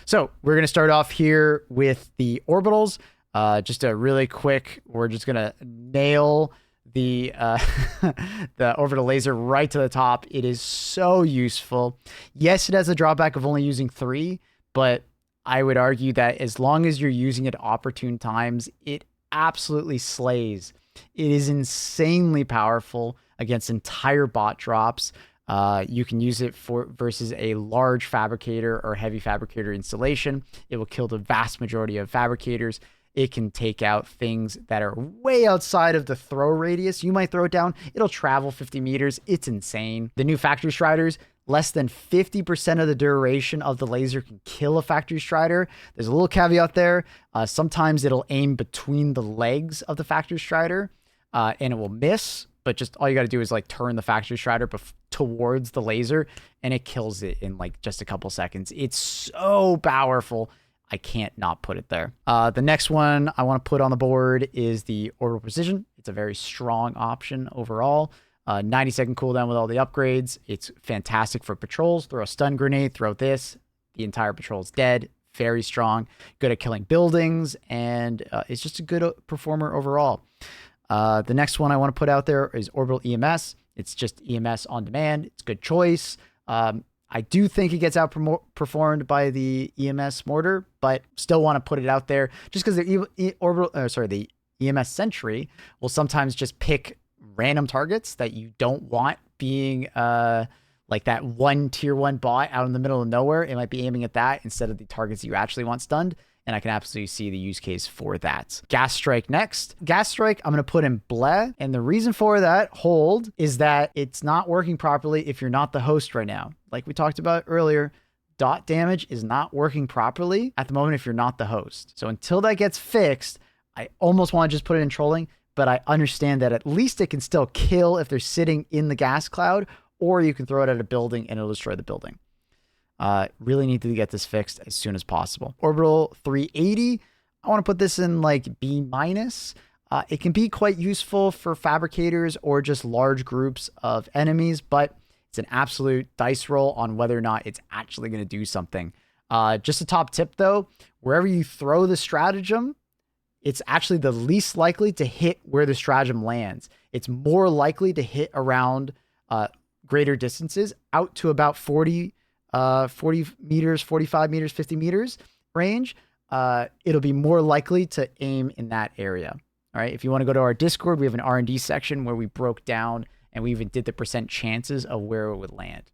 So we're going to start off here with the orbitals. Just a really quick, we're just going to nail the the orbital laser right to the top. It is so useful. Yes, it has a drawback of only using 3, but I would argue that as long as you're using it opportune times, it absolutely slays. It is insanely powerful against entire bot drops. You can use it for versus a large fabricator or heavy fabricator installation. It will kill the vast majority of fabricators. It can take out things that are way outside of the throw radius. You might throw it down. It'll travel 50 meters. It's insane. The new factory striders, less than 50% of the duration of the laser can kill a factory strider. There's a little caveat there. Sometimes it'll aim between the legs of the factory strider and it will miss. But just all you got to do is like turn the factory strider towards the laser and it kills it in like just a couple seconds. It's so powerful. I can't not put it there. The next one I want to put on the board is the Orbital Precision. It's a very strong option overall. 90-second cooldown with all the upgrades. It's fantastic for patrols. Throw a stun grenade, throw this. The entire patrol is dead. Very strong. Good at killing buildings. And it's just a good performer overall. The next one I want to put out there is Orbital EMS. It's just EMS on demand. It's a good choice. I do think it gets outperformed by the EMS Mortar, but still want to put it out there just because the EMS Sentry will sometimes just pick random targets that you don't want being like that one tier 1 bot out in the middle of nowhere. It might be aiming at that instead of the targets you actually want stunned. And I can absolutely see the use case for that. Gas Strike next. Gas Strike, I'm going to put in bleh. And the reason for that hold is that it's not working properly if you're not the host right now. Like we talked about earlier, dot damage is not working properly at the moment if you're not the host. So until that gets fixed, I almost want to just put it in trolling, but I understand that at least it can still kill if they're sitting in the gas cloud, or you can throw it at a building and it'll destroy the building. Really need to get this fixed as soon as possible. Orbital 380. I want to put this in like B-. It can be quite useful for fabricators or just large groups of enemies, but it's an absolute dice roll on whether or not it's actually going to do something. Just a top tip though, wherever you throw the stratagem, it's actually the least likely to hit where the stratagem lands. It's more likely to hit around greater distances out to about 40 meters, 45 meters, 50 meters range. It'll be more likely to aim in that area. All right. If you want to go to our Discord, we have an R&D section where we broke down and we even did the % chances of where it would land.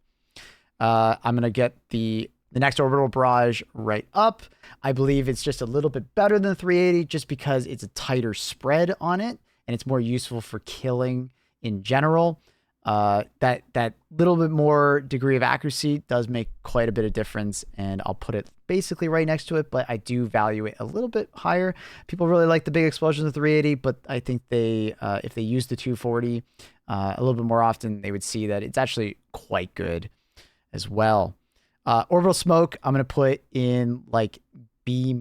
I'm going to get the next Orbital Barrage right up. I believe it's just a little bit better than 380 just because it's a tighter spread on it and it's more useful for killing in general. That little bit more degree of accuracy does make quite a bit of difference, and I'll put it basically right next to it, but I do value it a little bit higher. People really like the big explosions of 380, but I think they, if they use the 240 a little bit more often, they would see that it's actually quite good as well. Orbital Smoke, I'm going to put in like B-,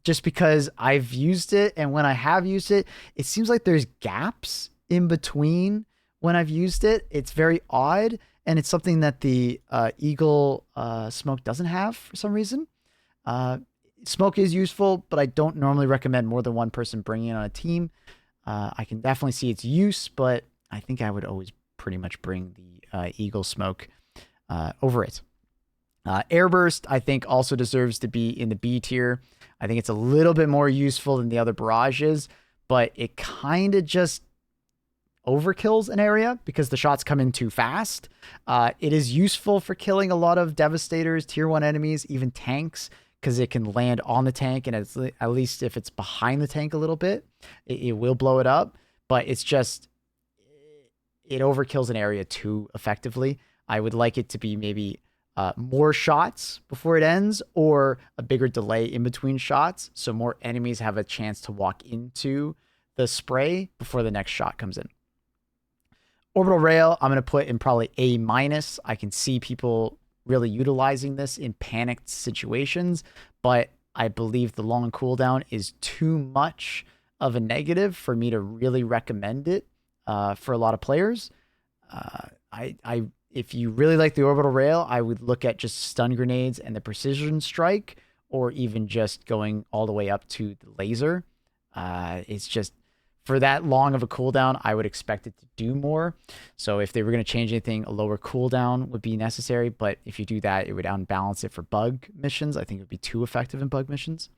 just because I've used it, and when I have used it, it seems like there's gaps in between. When I've used it, it's very odd, and it's something that the Eagle Smoke doesn't have for some reason. Smoke is useful, but I don't normally recommend more than one person bringing it on a team. I can definitely see its use, but I think I would always pretty much bring the Eagle Smoke over it. Airburst, I think, also deserves to be in the B tier. I think it's a little bit more useful than the other barrages, but it kind of just overkills an area because the shots come in too fast. It is useful for killing a lot of devastators, tier 1 enemies, even tanks, because it can land on the tank, and at least if it's behind the tank a little bit, it will blow it up. But it's just, it overkills an area too effectively. I would like it to be maybe more shots before it ends, or a bigger delay in between shots, so more enemies have a chance to walk into the spray before the next shot comes in. Orbital Rail, I'm going to put in probably A-. I can see people really utilizing this in panicked situations, but I believe the long cooldown is too much of a negative for me to really recommend it for a lot of players. if you really like the Orbital Rail, I would look at just stun grenades and the Precision Strike, or even just going all the way up to the laser. It's just, for that long of a cooldown, I would expect it to do more. So if they were going to change anything, a lower cooldown would be necessary. But if you do that, it would unbalance it for bug missions. I think it would be too effective in bug missions.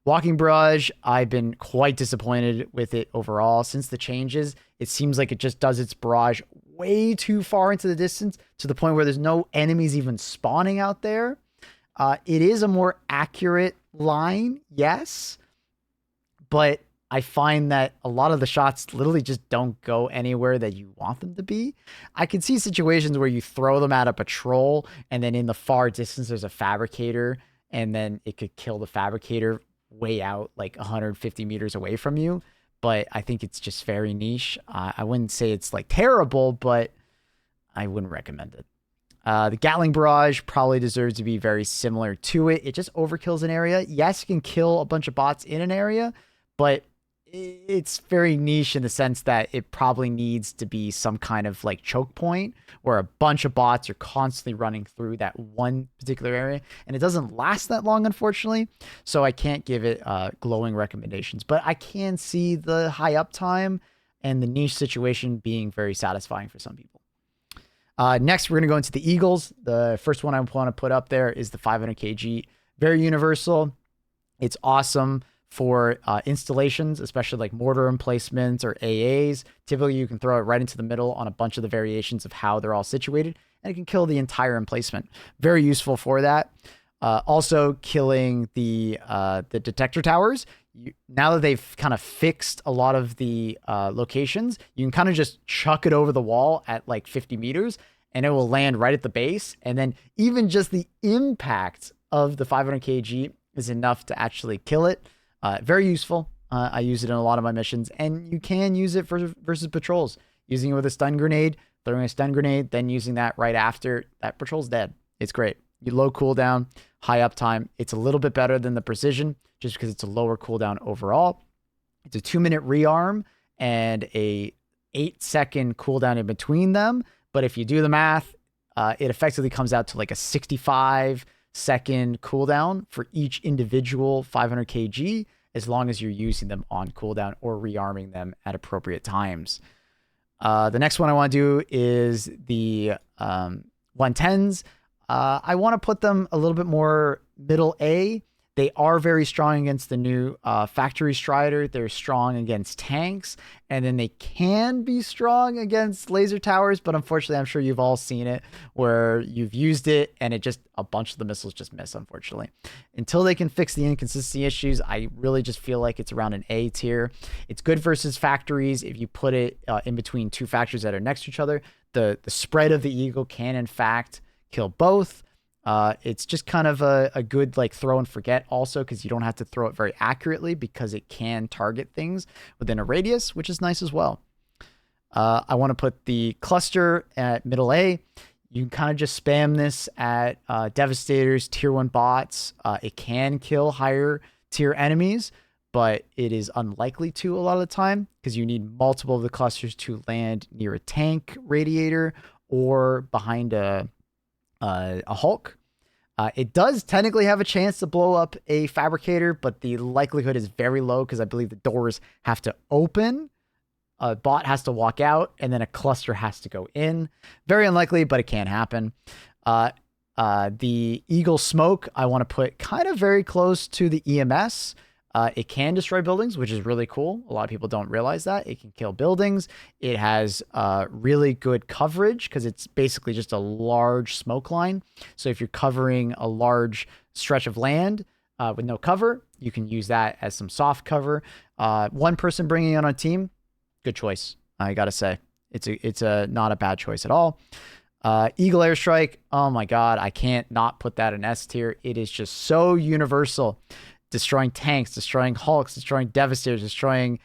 Walking Barrage, I've been quite disappointed with it overall. Since the changes, it seems like it just does its barrage way too far into the distance, to the point where there's no enemies even spawning out there. It is a more accurate line, yes, but I find that a lot of the shots literally just don't go anywhere that you want them to be. I can see situations where you throw them at a patrol, and then in the far distance there's a fabricator, and then it could kill the fabricator way out like 150 meters away from you. But I think it's just very niche. I wouldn't say it's like terrible, but I wouldn't recommend it. The Gatling Barrage probably deserves to be very similar to it. It just overkills an area. Yes, you can kill a bunch of bots in an area, but it's very niche in the sense that it probably needs to be some kind of like choke point where a bunch of bots are constantly running through that one particular area, and it doesn't last that long, unfortunately. So I can't give it glowing recommendations, but I can see the high uptime and the niche situation being very satisfying for some people. Next, we're going to go into the Eagles. The first one I want to put up there is the 500 kg. Very universal. It's awesome for installations, especially like mortar emplacements or AAs. Typically, you can throw it right into the middle on a bunch of the variations of how they're all situated, and it can kill the entire emplacement. Very useful for that. Also, killing the detector towers. Now that they've kind of fixed a lot of the locations, you can kind of just chuck it over the wall at like 50 meters, and it will land right at the base. And then even just the impact of the 500 kg is enough to actually kill it. Very useful. I use it in a lot of my missions, and you can use it versus patrols. Using it with a stun grenade, throwing a stun grenade, then using that right after, that patrol's dead. It's great. You low cooldown, high uptime. It's a little bit better than the precision just because it's a lower cooldown overall. It's a 2-minute rearm and a 8-second cooldown in between them. But if you do the math, it effectively comes out to like a 65-second cooldown for each individual 500 kg, as long as you're using them on cooldown or rearming them at appropriate times. The next one I want to do is the 110s. I want to put them a little bit more middle A. They are very strong against the new Factory Strider. They're strong against tanks, and then they can be strong against laser towers, but unfortunately, I'm sure you've all seen it where you've used it and it just, a bunch of the missiles just miss, unfortunately. Until they can fix the inconsistency issues, I really just feel like it's around an A tier. It's good versus factories if you put it in between two factories that are next to each other. The spread of the Eagle can, in fact, kill both. It's just kind of a good like throw and forget also, because you don't have to throw it very accurately because it can target things within a radius, which is nice as well. I want to put the cluster at middle A. You can kind of just spam this at Devastators, tier 1 bots. It can kill higher tier enemies, but it is unlikely to a lot of the time because you need multiple of the clusters to land near a tank radiator or behind a Hulk. It does technically have a chance to blow up a fabricator, but the likelihood is very low because I believe the doors have to open, a bot has to walk out, and then a cluster has to go in. Very unlikely, but it can happen. The Eagle Smoke, I want to put kind of very close to the EMS. It can destroy buildings, which is really cool. A lot of people don't realize that. It can kill buildings. It has really good coverage because it's basically just a large smoke line. So if you're covering a large stretch of land with no cover, you can use that as some soft cover. One person bringing on a team, good choice. I got to say, it's not a bad choice at all. Eagle Airstrike, oh my God, I can't not put that in S tier. It is just so universal. Destroying tanks, destroying Hulks, destroying Devastators, destroying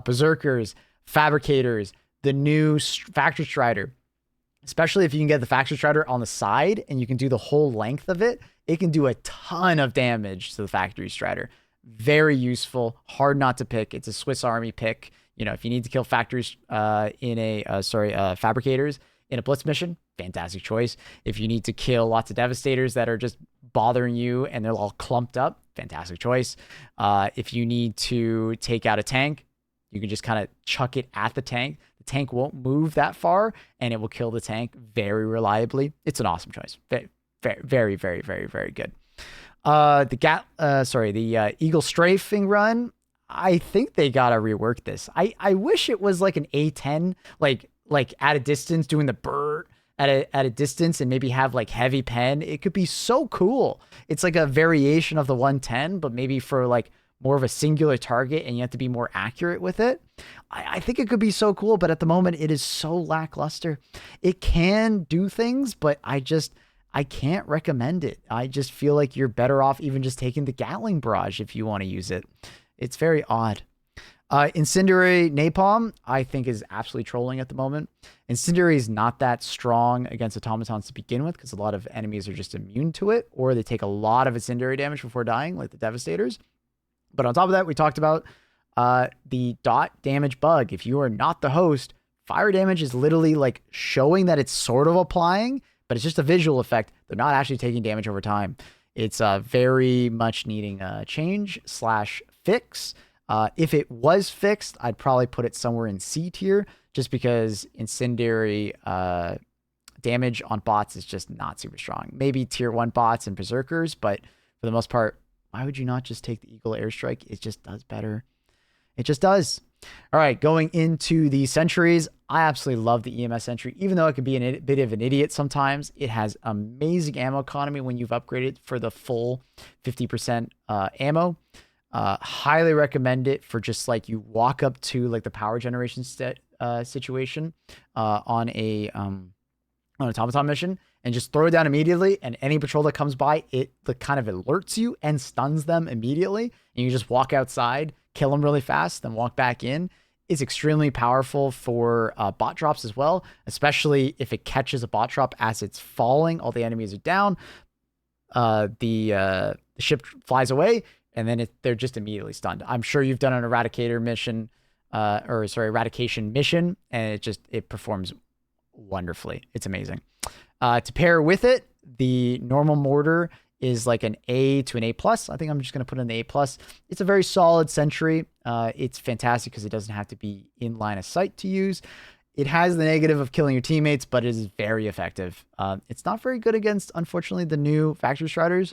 Berserkers, Fabricators, the new Factory Strider. Especially if you can get the Factory Strider on the side and you can do the whole length of it, it can do a ton of damage to the Factory Strider. Very useful, hard not to pick. It's a Swiss Army pick. You know, if you need to kill factories Fabricators in a blitz mission, fantastic choice. If you need to kill lots of Devastators that are just bothering you and they're all clumped up, fantastic choice. If you need to take out a tank, you can just kind of chuck it at the tank. The tank won't move that far, and it will kill the tank very reliably. It's an awesome choice. Very, very, very, very, very good. The Eagle Strafing Run, I think they gotta rework this. I wish it was like an A10, like at a distance doing the burr at a distance, and maybe have like heavy pen. It could be so cool. It's like a variation of the 110, but maybe for like more of a singular target, and you have to be more accurate with it. I think it could be so cool, but at the moment it is so lackluster. It can do things, but I can't recommend it. I just feel like you're better off even just taking the Gatling Barrage if you want to use it. It's very odd. Incendiary Napalm, I think, is absolutely trolling at the moment. Incendiary is not that strong against automatons to begin with, because a lot of enemies are just immune to it, or they take a lot of incendiary damage before dying, like the Devastators. But on top of that, we talked about the dot damage bug. If you are not the host, fire damage is literally like showing that it's sort of applying, but it's just a visual effect. They're not actually taking damage over time. It's very much needing a change/fix. If it was fixed, I'd probably put it somewhere in C tier, just because incendiary damage on bots is just not super strong. Maybe tier 1 bots and berserkers, but for the most part, why would you not just take the Eagle Airstrike? It just does better. It just does. All right, going into the sentries, I absolutely love the EMS Sentry, even though it can be a bit of an idiot sometimes. It has amazing ammo economy when you've upgraded for the full 50% ammo. Highly recommend it for just like you walk up to like the power generation situation on a automaton mission, and just throw it down immediately, and any patrol that comes by, it kind of alerts you and stuns them immediately, and you just walk outside, kill them really fast, then walk back in. It's extremely powerful for bot drops as well, especially if it catches a bot drop as it's falling, all the enemies are down, the ship flies away, and then they're just immediately stunned. I'm sure you've done an eradication mission, and it performs wonderfully. It's amazing. To pair with it, the normal mortar is like an A to an A+. I think I'm just going to put in the A+. It's a very solid sentry. It's fantastic because it doesn't have to be in line of sight to use. It has the negative of killing your teammates, but it is very effective. It's not very good against, unfortunately, the new Factory Striders.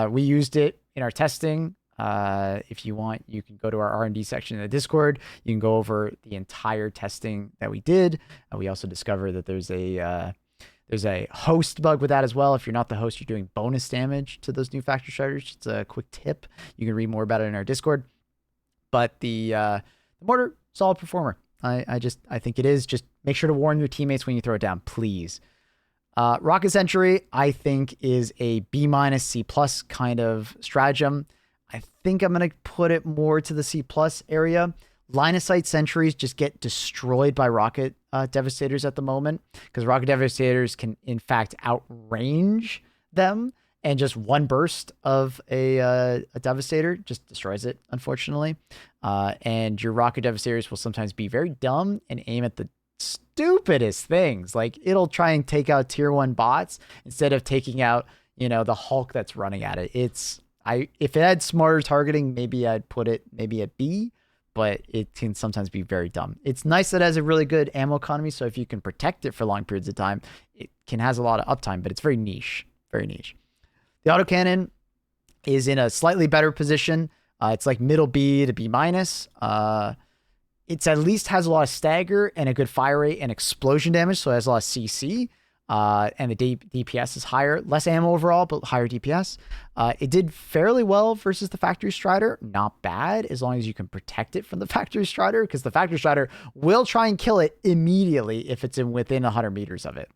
We used it in our testing. If you want, you can go to our R&D section in the Discord. You can go over the entire testing that we did. We also discovered that there's a host bug with that as well. If you're not the host, you're doing bonus damage to those new Factory Striders. It's a quick tip. You can read more about it in our Discord. But the mortar, solid performer. I think it is. Just make sure to warn your teammates when you throw it down, please. Rocket Sentry, I think, is a B- C+ kind of stratagem. I think I'm going to put it more to the C+ area. Line of sight sentries just get destroyed by rocket devastators at the moment, because rocket devastators can, in fact, outrange them, and just one burst of a devastator just destroys it, unfortunately. And your rocket devastators will sometimes be very dumb and aim at the stupidest things. Like, it'll try and take out tier 1 bots instead of taking out, the Hulk that's running at it. If it had smarter targeting, maybe I'd put it maybe at B, but it can sometimes be very dumb. It's nice that it has a really good ammo economy, so if you can protect it for long periods of time, it has a lot of uptime, but it's very niche, very niche. The Autocannon is in a slightly better position. It's like middle B to B-. It's at least has a lot of stagger and a good fire rate and explosion damage, so it has a lot of CC. And the DPS is higher, less ammo overall, but higher DPS. It did fairly well versus the Factory Strider. Not bad, as long as you can protect it from the Factory Strider, because the Factory Strider will try and kill it immediately if it's within 100 meters of it.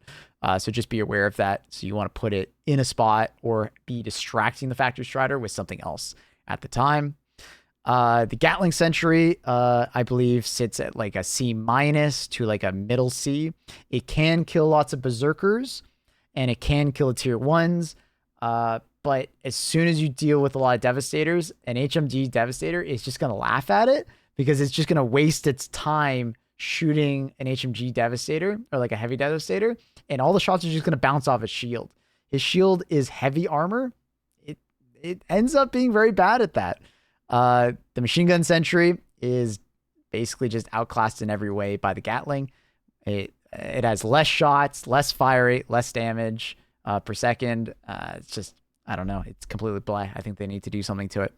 So just be aware of that. So you want to put it in a spot or be distracting the Factory Strider with something else at the time. The Gatling Sentry, I believe, sits at like a C- to like a middle C. It can kill lots of berserkers, and it can kill tier 1s. But as soon as you deal with a lot of devastators, an HMG Devastator is just going to laugh at it, because it's just going to waste its time shooting an HMG Devastator or like a heavy Devastator, and all the shots are just going to bounce off his shield. His shield is heavy armor. It ends up being very bad at that. The Machine Gun Sentry is basically just outclassed in every way by the Gatling. It has less shots, less fire rate, less damage per second. It's just, I don't know. It's completely blah. I think they need to do something to it.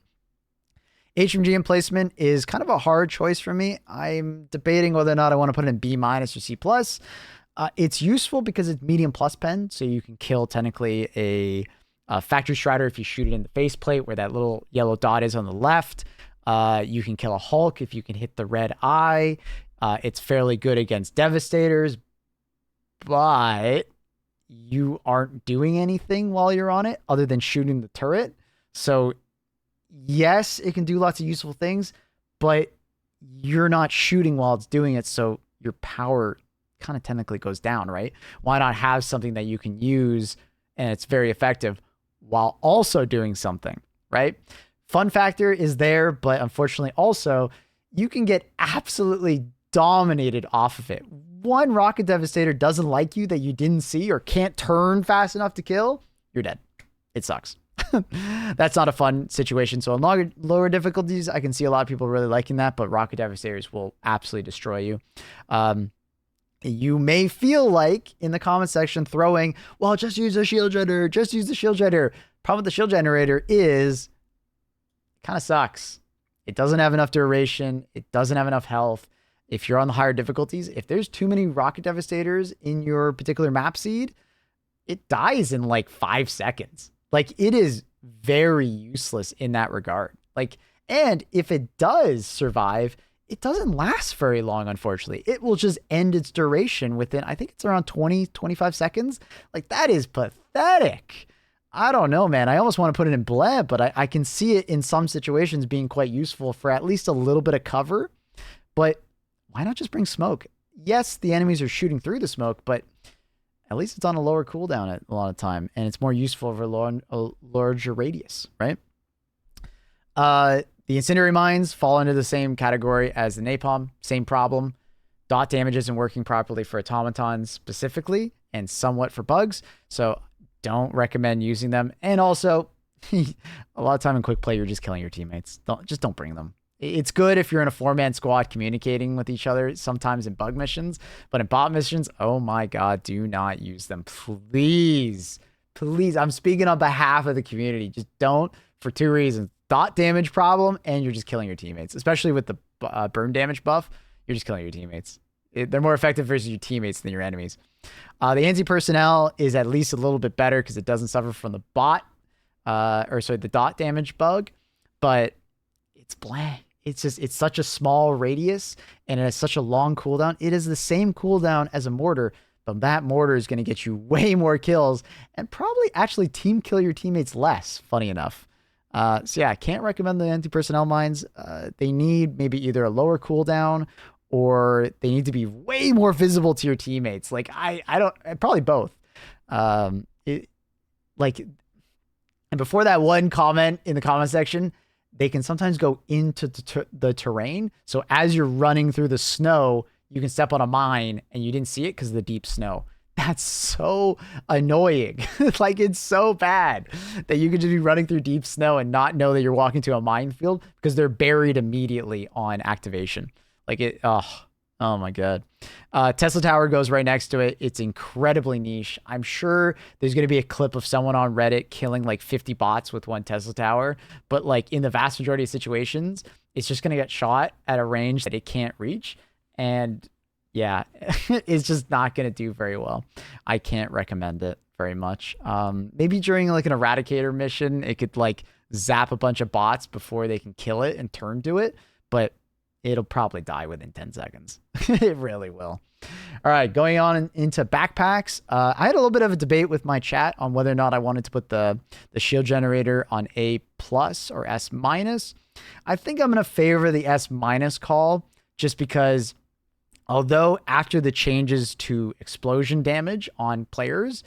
HMG Emplacement is kind of a hard choice for me. I'm debating whether or not I want to put it in B- or C+. It's useful because it's medium plus pen, so you can kill technically a Factory Strider if you shoot it in the faceplate where that little yellow dot is on the left. You can kill a Hulk if you can hit the red eye. It's fairly good against Devastators, but you aren't doing anything while you're on it other than shooting the turret. So yes, it can do lots of useful things, but you're not shooting while it's doing it, so your power kind of technically goes down, right? Why not have something that you can use and it's very effective while also doing something, right? Fun factor is there, but unfortunately also you can get absolutely dominated off of it. One Rocket Devastator doesn't like you that you didn't see or can't turn fast enough to kill, you're dead. It sucks. That's not a fun situation. So on lower difficulties, I can see a lot of people really liking that, but Rocket Devastators will absolutely destroy you. You may feel like in the comment section throwing, well, just use a shield generator, just use the shield generator. Problem with the shield generator is it kind of sucks. It doesn't have enough duration. It doesn't have enough health. If you're on the higher difficulties, if there's too many Rocket Devastators in your particular map seed, it dies in like 5 seconds. Like, it is very useless in that regard. Like, and if it does survive, it doesn't last very long, unfortunately. It will just end its duration within, I think it's around 20, 25 seconds. Like, that is pathetic. I don't know, man. I almost want to put it in bleb, but I can see it in some situations being quite useful for at least a little bit of cover. But why not just bring smoke? Yes, the enemies are shooting through the smoke, but at least it's on a lower cooldown at a lot of time, and it's more useful over a larger radius, right? The Incendiary Mines fall into the same category as the Napalm. Same problem. Dot damage isn't working properly for automatons specifically, and somewhat for bugs, so don't recommend using them. And also, a lot of time in quick play, you're just killing your teammates. Don't bring them. It's good if you're in a 4-man squad communicating with each other, sometimes in bug missions, but in bot missions, oh my God, do not use them. Please, please. I'm speaking on behalf of the community. Just don't, for 2 reasons. Dot damage problem, and you're just killing your teammates, especially with the burn damage buff. You're just killing your teammates. They're more effective versus your teammates than your enemies. The anti-personnel is at least a little bit better because it doesn't suffer from the the dot damage bug, but it's bland. It's such a small radius and it has such a long cooldown. It is the same cooldown as a mortar, but that mortar is going to get you way more kills and probably actually team kill your teammates less, funny enough. So yeah, I can't recommend the anti-personnel mines. They need maybe either a lower cooldown or they need to be way more visible to your teammates. Like probably both. And before that one comment in the comment section, they can sometimes go into the terrain. So as you're running through the snow, you can step on a mine and you didn't see it because of the deep snow. That's so annoying. Like, it's so bad that you could just be running through deep snow and not know that you're walking to a minefield because they're buried immediately on activation. Like oh my God. Tesla Tower goes right next to it. It's incredibly niche. I'm sure there's going to be a clip of someone on Reddit killing like 50 bots with one Tesla Tower. But like in the vast majority of situations, it's just going to get shot at a range that it can't reach. And yeah, it's just not going to do very well. I can't recommend it very much. Maybe during like an Eradicator mission, it could like zap a bunch of bots before they can kill it and turn to it. But it'll probably die within 10 seconds. It really will. All right, going on into backpacks. I had a little bit of a debate with my chat on whether or not I wanted to put the shield generator on A+ or S-. I think I'm going to favor the S- call just because although after the changes to explosion damage on players,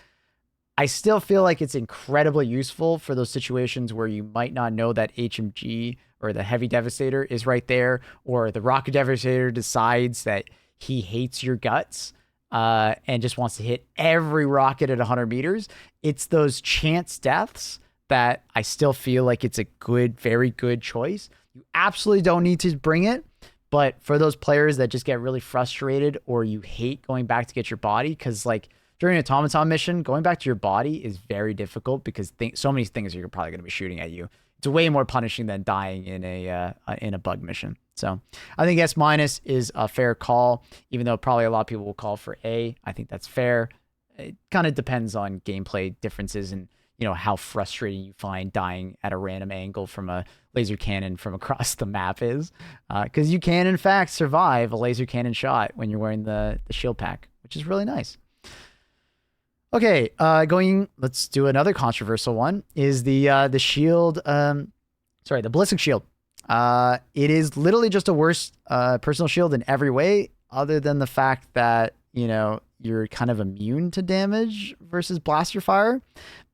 I still feel like it's incredibly useful for those situations where you might not know that HMG or the heavy devastator is right there, or the rocket devastator decides that he hates your guts and just wants to hit every rocket at 100 meters. It's those chance deaths that I still feel like it's a good, very good choice. You absolutely don't need to bring it, but for those players that just get really frustrated or you hate going back to get your body, because like during an automaton mission, going back to your body is very difficult because so many things are probably going to be shooting at you. It's way more punishing than dying in a bug mission. So I think S- is a fair call, even though probably a lot of people will call for A. I think that's fair. It kind of depends on gameplay differences and, you know, how frustrating you find dying at a random angle from a laser cannon from across the map is. Because you can, in fact, survive a laser cannon shot when you're wearing the shield pack, which is really nice. Okay, let's do another controversial one, is the shield, the ballistic shield. It is literally just a worse personal shield in every way, other than the fact that, you know, you're kind of immune to damage versus blaster fire.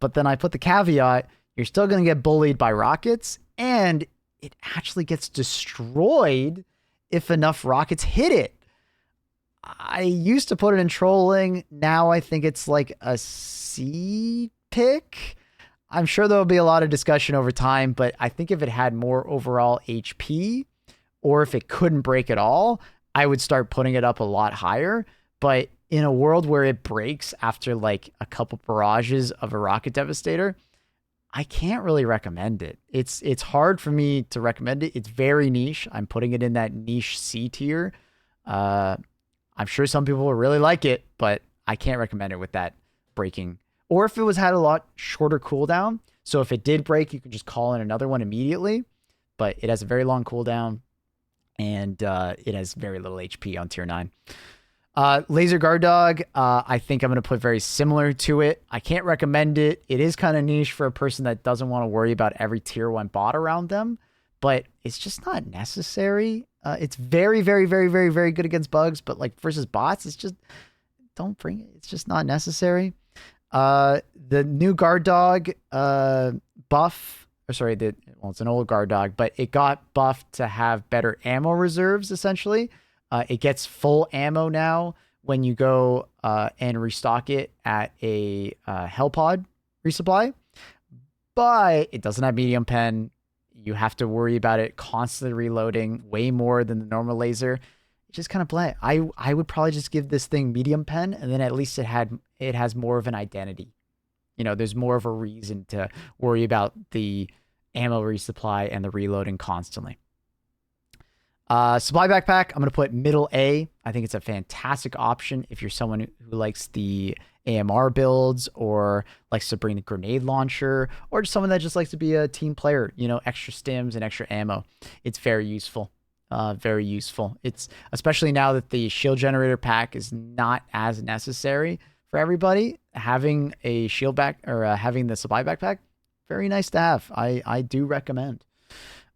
But then I put the caveat, you're still going to get bullied by rockets, and it actually gets destroyed if enough rockets hit it. I used to put it in trolling. Now I think it's like a C pick. I'm sure there'll be a lot of discussion over time, but I think if it had more overall HP or if it couldn't break at all, I would start putting it up a lot higher. But in a world where it breaks after like a couple barrages of a rocket devastator, I can't really recommend it. It's hard for me to recommend it. It's very niche. I'm putting it in that niche C tier. I'm sure some people will really like it, but I can't recommend it with that breaking. Or if it had a lot shorter cooldown. So if it did break, you can just call in another one immediately. But it has a very long cooldown, and it has very little HP on tier 9. Laser Guard Dog, I think I'm going to put very similar to it. I can't recommend it. It is kind of niche for a person that doesn't want to worry about every tier 1 bot around them, but it's just not necessary. It's very, very, very, very, very good against bugs, but like versus bots, it's just, don't bring it. It's just not necessary. The new Guard Dog buff, it's an old Guard Dog, but it got buffed to have better ammo reserves, essentially. It gets full ammo now when you go and restock it at a Hellpod resupply, but it doesn't have medium pen. You have to worry about it constantly reloading way more than the normal laser. It's just kind of bland. I would probably just give this thing medium pen, and then at least it has more of an identity. You know, there's more of a reason to worry about the ammo resupply and the reloading constantly. Supply backpack, I'm going to put middle A. I think it's a fantastic option if you're someone who likes the AMR builds or likes to bring the grenade launcher, or just someone that just likes to be a team player, you know, extra stims and extra ammo. It's very useful. Very useful. It's especially now that the shield generator pack is not as necessary for everybody. Having a shield back or having the supply backpack, very nice to have. I do recommend.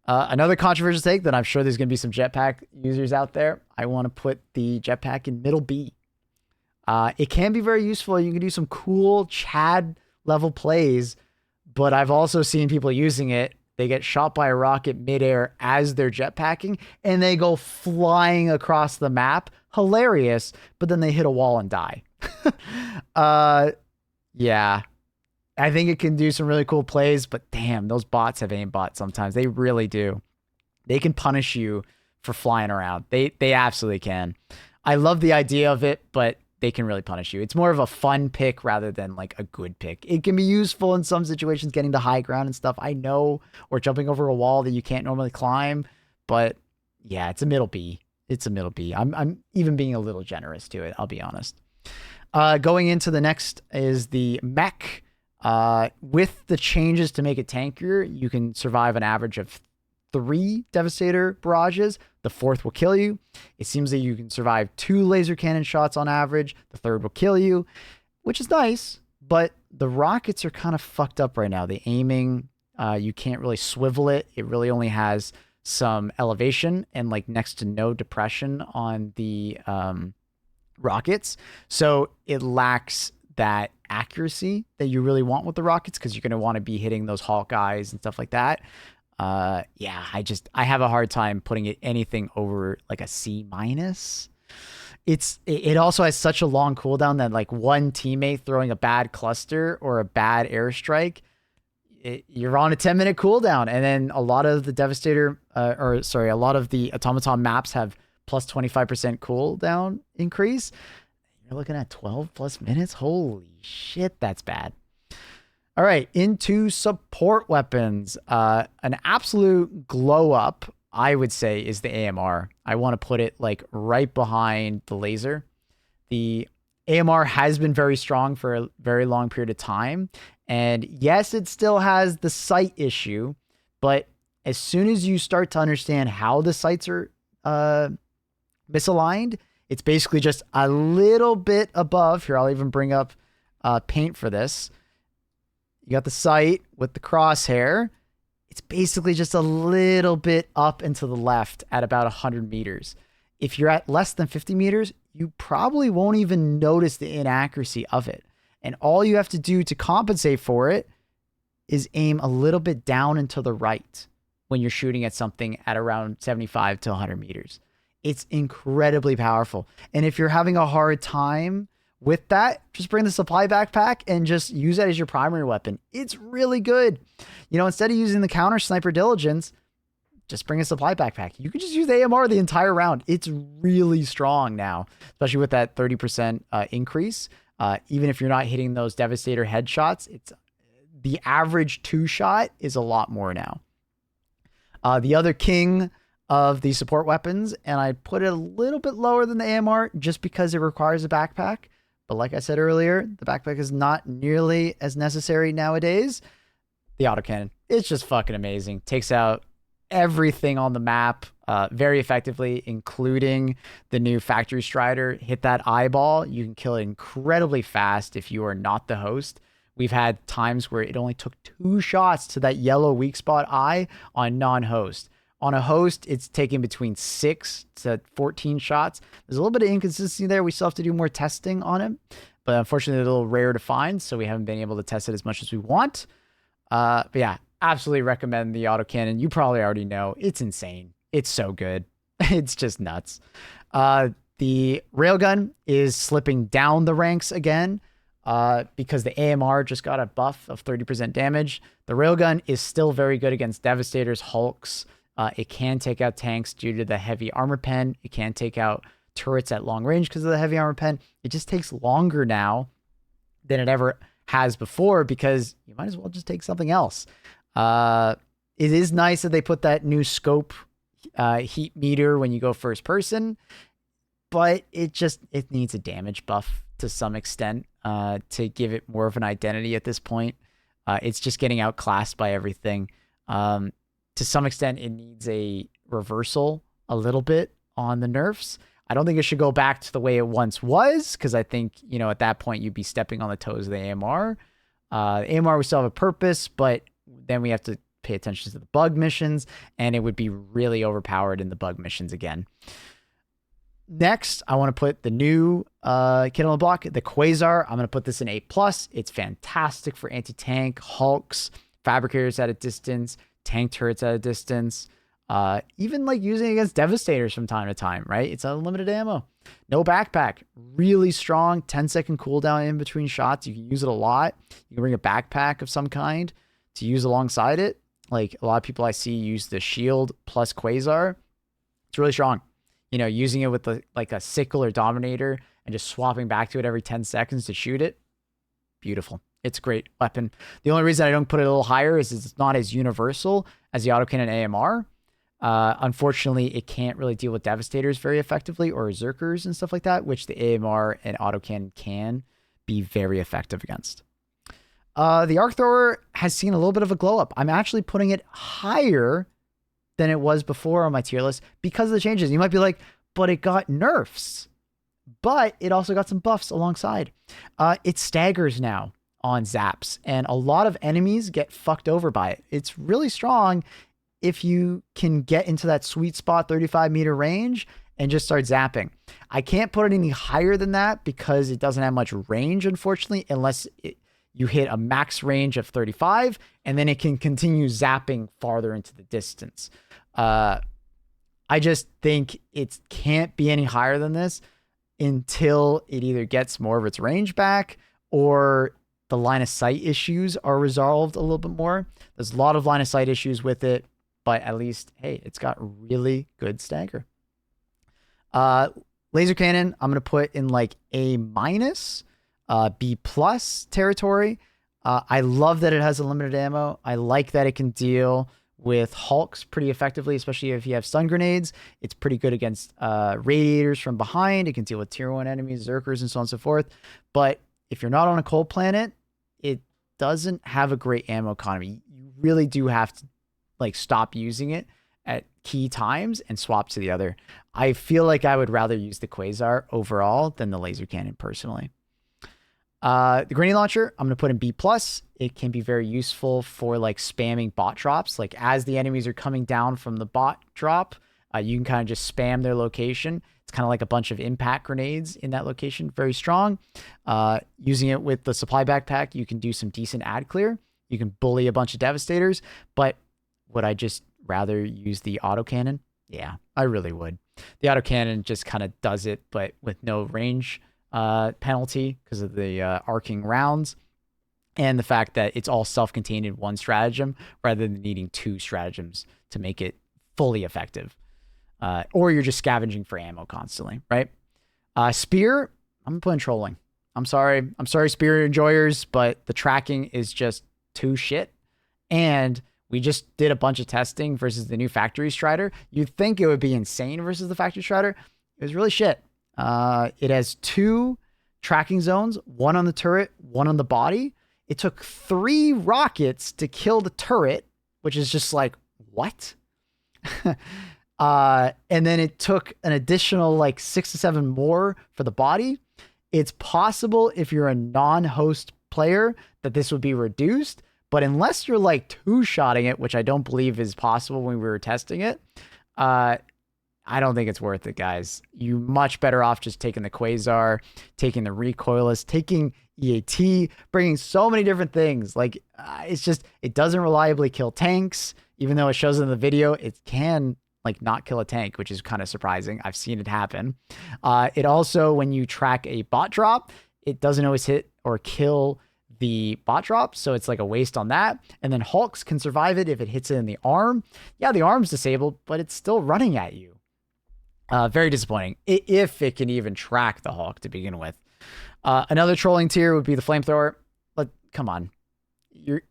Another controversial take that I'm sure there's going to be some jetpack users out there. I want to put the jetpack in middle B. It can be very useful. You can do some cool Chad level plays, but I've also seen people using it. They get shot by a rocket midair as they're jetpacking, and they go flying across the map. Hilarious, but then they hit a wall and die. Yeah. I think it can do some really cool plays, but damn, those bots have aimbot sometimes. They really do. They can punish you for flying around. They absolutely can. I love the idea of it, but they can really punish you. It's more of a fun pick rather than like a good pick. It can be useful in some situations, getting to high ground and stuff, I know, or jumping over a wall that you can't normally climb. But yeah, it's a middle B. It's a middle B. I'm even being a little generous to it, I'll be honest. Going into the next is the mech. With the changes to make it tankier, you can survive an average of 3 Devastator barrages. The 4th will kill you. It seems that you can survive 2 laser cannon shots on average. The 3rd will kill you, which is nice, but the rockets are kind of fucked up right now. The aiming, you can't really swivel it. It really only has some elevation and like next to no depression on the rockets. So it lacks that accuracy that you really want with the rockets, because you're going to want to be hitting those Hawkeyes and stuff like that. Yeah, I have a hard time putting it anything over like a C-. it also has such a long cooldown that like one teammate throwing a bad cluster or a bad airstrike, you're on a 10-minute cooldown. And then a lot of the Devastator, a lot of the Automaton maps have plus 25% cooldown increase. You're looking at 12 plus minutes. Holy shit, that's bad. All right, into support weapons. An absolute glow up, I would say, is the AMR. I want to put it like right behind the laser. The AMR has been very strong for a very long period of time. And yes, it still has the sight issue, but as soon as you start to understand how the sights are misaligned, it's basically just a little bit above. Here, I'll even bring up paint for this. You got the sight with the crosshair. It's basically just a little bit up and to the left at about 100 meters. If you're at less than 50 meters, you probably won't even notice the inaccuracy of it. And all you have to do to compensate for it is aim a little bit down and to the right when you're shooting at something at around 75 to 100 meters. It's incredibly powerful. And if you're having a hard time with that, just bring the supply backpack and just use that as your primary weapon. It's really good. You know, instead of using the counter sniper diligence, just bring a supply backpack. You can just use the AMR the entire round. It's really strong now, especially with that 30% increase. Even if you're not hitting those Devastator headshots, it's the average 2-shot is a lot more now. The other king of the support weapons, and I put it a little bit lower than the AMR just because it requires a backpack. But like I said earlier, the backpack is not nearly as necessary nowadays. The autocannon. It's just fucking amazing. Takes out everything on the map very effectively, including the new factory strider. Hit that eyeball. You can kill it incredibly fast if you are not the host. We've had times where it only took 2 shots to that yellow weak spot eye on non-host. On a host, it's taking between 6 to 14 shots. There's a little bit of inconsistency there. We still have to do more testing on it, but unfortunately, it's a little rare to find, so we haven't been able to test it as much as we want. But yeah, absolutely recommend the autocannon. You probably already know. It's insane. It's so good. It's just nuts. The railgun is slipping down the ranks again because the AMR just got a buff of 30% damage. The railgun is still very good against Devastators, Hulks. It can take out tanks due to the heavy armor pen. It can take out turrets at long range because of the heavy armor pen. It just takes longer now than it ever has before because you might as well just take something else. It is nice that they put that new scope heat meter when you go first person, but it needs a damage buff to some extent to give it more of an identity at this point. It's just getting outclassed by everything. To some extent, it needs a reversal a little bit on the nerfs. I don't think it should go back to the way it once was, because I think, you know, at that point, you'd be stepping on the toes of the AMR. The AMR would still have a purpose, but then we have to pay attention to the bug missions, and it would be really overpowered in the bug missions again. Next, I want to put the new kid on the block, the Quasar. I'm going to put this in A+. It's fantastic for anti-tank, Hulks, fabricators at a distance, tank turrets at a distance, even like using it against Devastators from time to time, right? It's unlimited ammo. No backpack. Really strong 10-second cooldown in between shots. You can use it a lot. You can bring a backpack of some kind to use alongside it. Like a lot of people I see use the shield plus Quasar. It's really strong. You know, using it with like a sickle or dominator and just swapping back to it every 10 seconds to shoot it. Beautiful. It's a great weapon. The only reason I don't put it a little higher is it's not as universal as the autocannon AMR. Unfortunately, it can't really deal with Devastators very effectively or Zerkers and stuff like that, which the AMR and autocannon can be very effective against. The Arc Thrower has seen a little bit of a glow up. I'm actually putting it higher than it was before on my tier list because of the changes. You might be like, but it got nerfs, but it also got some buffs alongside. It staggers now on zaps, and a lot of enemies get fucked over by it. It's really strong if you can get into that sweet spot 35-meter range and just start zapping. I can't put it any higher than that because it doesn't have much range, unfortunately, unless you hit a max range of 35, and then it can continue zapping farther into the distance. I just think it can't be any higher than this. until it either gets more of its range back or the line of sight issues are resolved a little bit more. There's a lot of line of sight issues with it, but at least, hey, it's got really good stagger. Laser cannon, I'm going to put in like A-, B+ territory. I love that it has unlimited ammo. I like that it can deal with hulks pretty effectively, especially if you have stun grenades. It's pretty good against radiators from behind. It can deal with tier 1 enemies, Zerkers, and so on and so forth. But if you're not on a cold planet, it doesn't have a great ammo economy. You really do have to like stop using it at key times and swap to the other. I feel like I would rather use the Quasar overall than the laser cannon personally. The grenade launcher, I'm going to put in B+. It can be very useful for like spamming bot drops. Like as the enemies are coming down from the bot drop, you can kind of just spam their location. It's kind of like a bunch of impact grenades in that location. Very strong. Using it with the supply backpack, you can do some decent ad clear. You can bully a bunch of devastators, but would I just rather use the autocannon? Yeah, I really would. The autocannon just kind of does it, but with no range penalty because of the arcing rounds and the fact that it's all self-contained in one stratagem rather than needing 2 stratagems to make it fully effective. Or you're just scavenging for ammo constantly, right? Spear, I'm gonna put in trolling. I'm sorry, spear enjoyers, but the tracking is just too shit. And we just did a bunch of testing versus the new factory strider. You'd think it would be insane versus the factory strider. It was really shit. It has 2 tracking zones, 1 on the turret, 1 on the body. It took 3 rockets to kill the turret, which is just like, what? And then it took an additional like 6 to 7 more for the body. It's possible if you're a non-host player that this would be reduced, but unless you're like 2-shotting it, which I don't believe is possible when we were testing it, I don't think it's worth it, guys. You're much better off just taking the Quasar, taking the Recoilless, taking EAT, bringing so many different things. Like, it's just, it doesn't reliably kill tanks, even though it shows in the video, it can like not kill a tank, which is kind of surprising. I've seen it happen. It also, when you track a bot drop, it doesn't always hit or kill the bot drop, so it's like a waste on that. And then hulks can survive it if it hits it in the arm. Yeah, the arm's disabled, but it's still running at you. Very disappointing if it can even track the Hulk to begin with. Another trolling tier would be the flamethrower. But come on,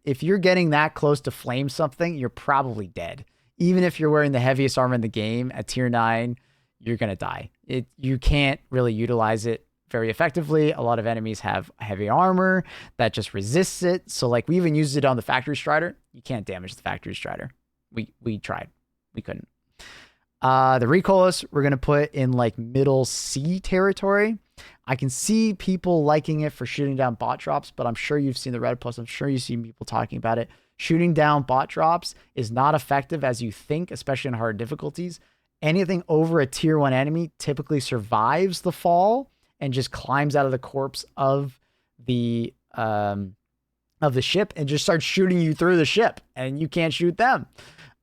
if you're getting that close to flame something, you're probably dead. Even if you're wearing the heaviest armor in the game at tier 9, you're gonna die. You can't really utilize it very effectively. A lot of enemies have heavy armor that just resists it. So like we even used it on the factory strider. You can't damage the factory strider. We tried, we couldn't. The Recoilless, we're going to put in like middle C territory. I can see people liking it for shooting down bot drops, but I'm sure you've seen the Reddit post. I'm sure you've seen people talking about it. Shooting down bot drops is not effective as you think, especially in hard difficulties. Anything over a tier 1 enemy typically survives the fall and just climbs out of the corpse of the ship and just starts shooting you through the ship, and you can't shoot them.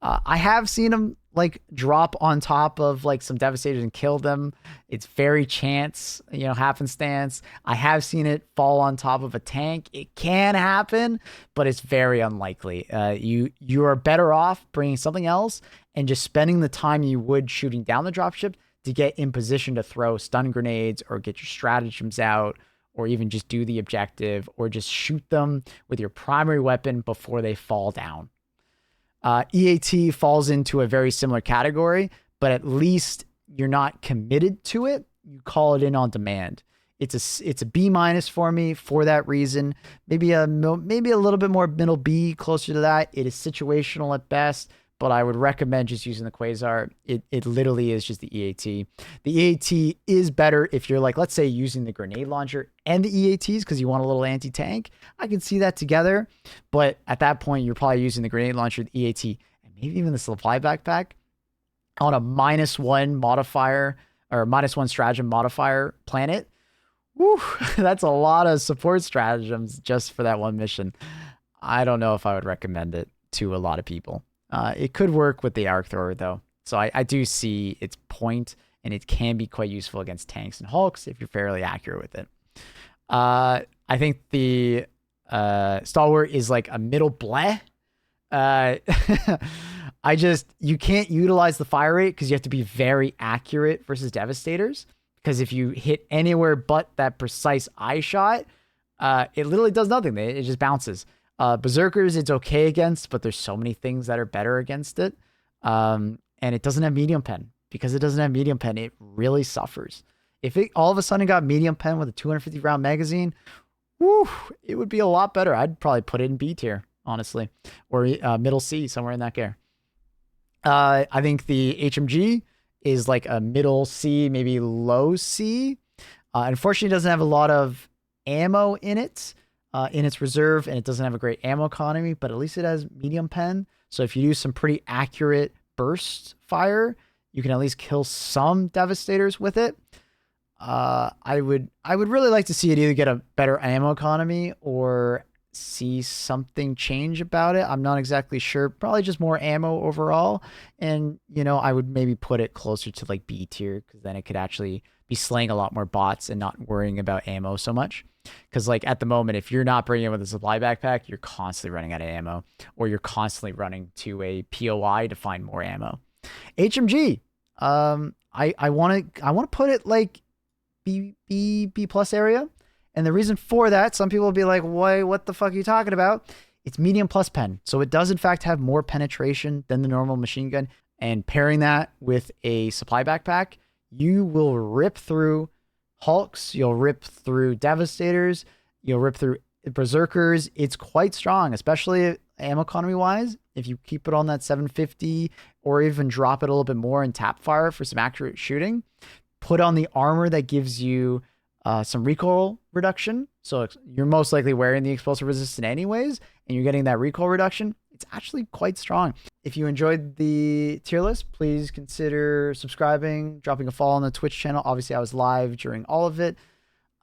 I have seen them like drop on top of like some devastators and kill them. It's very chance, happenstance. I have seen it fall on top of a tank. It can happen, but it's very unlikely. You are better off bringing something else and just spending the time you would shooting down the dropship to get in position to throw stun grenades or get your stratagems out, or even just do the objective, or just shoot them with your primary weapon before they fall down. EAT falls into a very similar category, but at least you're not committed to it. You call it in on demand. It's a B- for me for that reason. Maybe a little bit more middle B, closer to that. It is situational at best, but I would recommend just using the Quasar. It literally is just the EAT. The EAT is better if you're like, let's say, using the grenade launcher and the EATs because you want a little anti-tank. I can see that together, but at that point, you're probably using the grenade launcher, the EAT, and maybe even the supply backpack on a -1 modifier or -1 stratagem modifier planet. Woo, that's a lot of support stratagems just for that one mission. I don't know if I would recommend it to a lot of people. It could work with the arc thrower though. So I do see its point and it can be quite useful against tanks and hulks if you're fairly accurate with it. I think the Stalwart is like a middle bleh. You can't utilize the fire rate because you have to be very accurate versus Devastators. Because if you hit anywhere but that precise eye shot, it literally does nothing. It just bounces. Berserkers, it's okay against, but there's so many things that are better against it. And it doesn't have medium pen. Because it doesn't have medium pen, it really suffers. If it all of a sudden got medium pen with a 250 round magazine, whew, it would be a lot better. I'd probably put it in B tier, honestly, or middle C, somewhere in that gear. I think the HMG is like a middle C, maybe low C. Unfortunately, it doesn't have a lot of ammo in its reserve, and it doesn't have a great ammo economy, but at least it has medium pen. So if you do some pretty accurate burst fire, you can at least kill some Devastators with it. I would really like to see it either get a better ammo economy or see something change about it. I'm not exactly sure. Probably just more ammo overall. And, you know, I would maybe put it closer to like B tier because then it could actually be slaying a lot more bots and not worrying about ammo so much. Because like at the moment, if you're not bringing it with a supply backpack, you're constantly running out of ammo, or you're constantly running to a POI to find more ammo. HMG, I want to put it like B plus area. And the reason for that, some people will be like, why, what the fuck are you talking about? It's medium plus pen. So it does in fact have more penetration than the normal machine gun. And pairing that with a supply backpack, you will rip through hulks, you'll rip through Devastators, you'll rip through berserkers. It's quite strong, especially ammo economy wise. If you keep it on that 750 or even drop it a little bit more and tap fire for some accurate shooting, put on the armor that gives you some recoil reduction. So you're most likely wearing the explosive resistant anyways, and you're getting that recoil reduction. It's actually quite strong. If you enjoyed the tier list, please consider subscribing, dropping a follow on the Twitch channel. Obviously, I was live during all of it.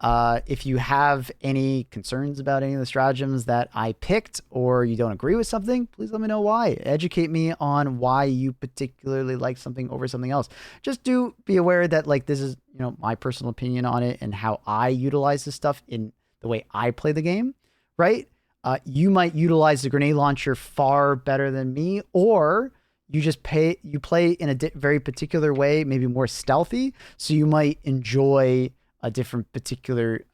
If you have any concerns about any of the stratagems that I picked, or you don't agree with something, please let me know why. Educate me on why you particularly like something over something else. Just do be aware that like this is, you know, my personal opinion on it and how I utilize this stuff in the way I play the game, right? You might utilize the grenade launcher far better than me, or you just play in a very particular way, maybe more stealthy. So you might enjoy a different particular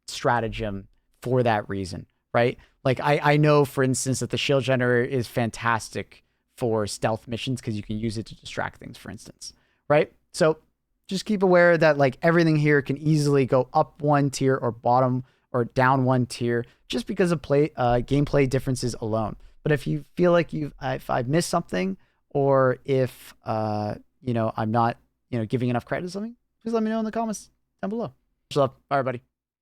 stratagem for that reason, right? Like I know, for instance, that the shield generator is fantastic for stealth missions because you can use it to distract things, for instance, right? So just keep aware that like everything here can easily go up one tier or bottom or down one tier just because of gameplay differences alone. But if you feel like if I've missed something, or if you know, I'm not, you know, giving enough credit to something, please let me know in the comments down below. Much love. All right, buddy.